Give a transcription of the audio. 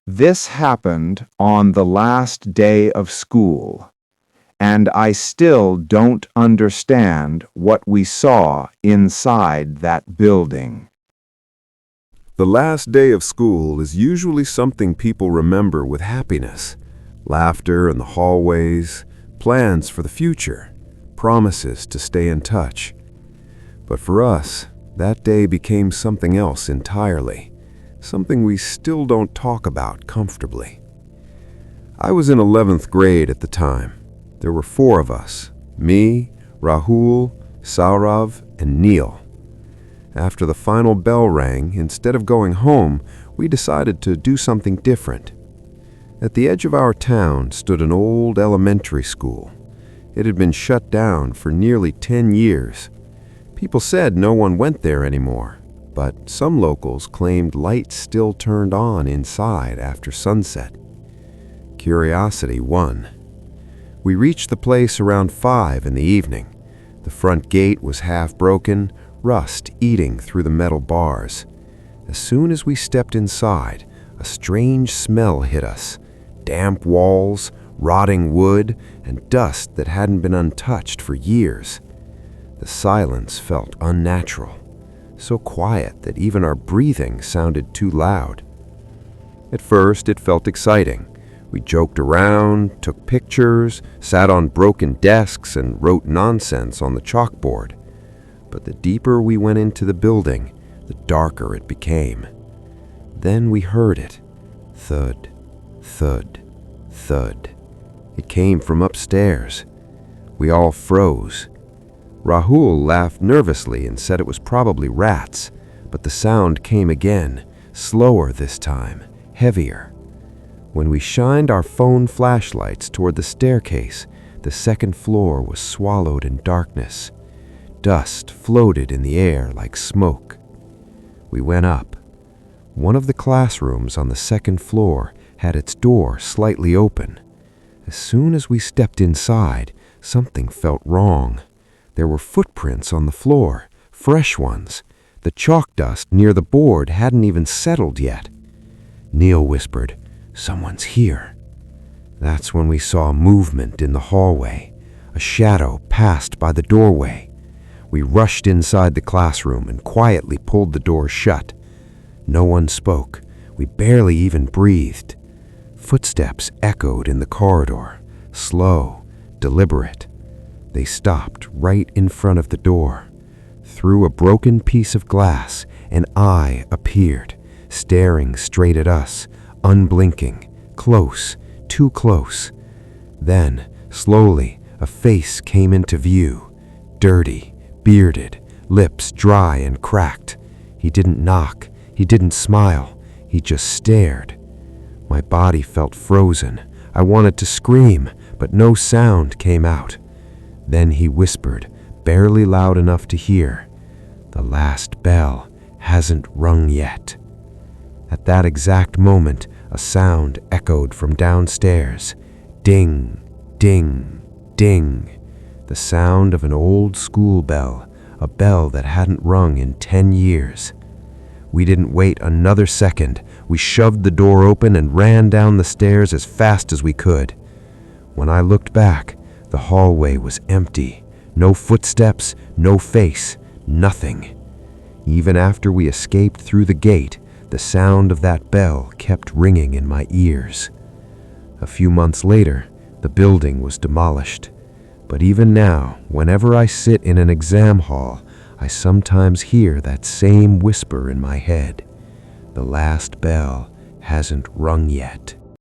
This happened on the last day of school, and I still don't understand what we saw inside that building. The last day of school is usually something people remember with happiness. Laughter in the hallways, plans for the future, promises to stay in touch. But for us, that day became something else entirely, something we still don't talk about comfortably. I was in 11th grade at the time. There were 4 of us, me, Rahul, Saurav, and Neil. After the final bell rang, instead of going home, we decided to do something different. At the edge of our town stood an old elementary school. It had been shut down for nearly 10 years. People said no one went there anymore, but some locals claimed lights still turned on inside after sunset. Curiosity won. We reached the place around 5 in the evening. The front gate was half broken, rust eating through the metal bars. As soon as we stepped inside, a strange smell hit us. Damp walls, rotting wood, and dust that hadn't been untouched for years. The silence felt unnatural, so quiet that even our breathing sounded too loud. At first, it felt exciting. We joked around, took pictures, sat on broken desks, and wrote nonsense on the chalkboard. But the deeper we went into the building, the darker it became. Then we heard it. Thud, thud, thud. It came from upstairs. We all froze. Rahul laughed nervously and said it was probably rats, but the sound came again, slower this time, heavier. When we shined our phone flashlights toward the staircase, the second floor was swallowed in darkness. Dust floated in the air like smoke. We went up. One of the classrooms on the second floor had its door slightly open. As soon as we stepped inside, something felt wrong. There were footprints on the floor, fresh ones. The chalk dust near the board hadn't even settled yet. Neil whispered, "Someone's here." That's when we saw movement in the hallway. A shadow passed by the doorway. We rushed inside the classroom and quietly pulled the door shut. No one spoke. We barely even breathed. Footsteps echoed in the corridor, slow, deliberate. They stopped right in front of the door. Through a broken piece of glass, an eye appeared, staring straight at us, unblinking, close, too close. Then, slowly, a face came into view, dirty, bearded, lips dry and cracked. He didn't knock, he didn't smile, he just stared. My body felt frozen. I wanted to scream, but no sound came out. Then he whispered, barely loud enough to hear, "The last bell hasn't rung yet." At that exact moment, a sound echoed from downstairs. Ding, ding, ding. The sound of an old school bell, a bell that hadn't rung in 10 years. We didn't wait another second. We shoved the door open and ran down the stairs as fast as we could. When I looked back, the hallway was empty. No footsteps, no face, nothing. Even after we escaped through the gate, the sound of that bell kept ringing in my ears. A few months later, the building was demolished. But even now, whenever I sit in an exam hall, I sometimes hear that same whisper in my head. The last bell hasn't rung yet.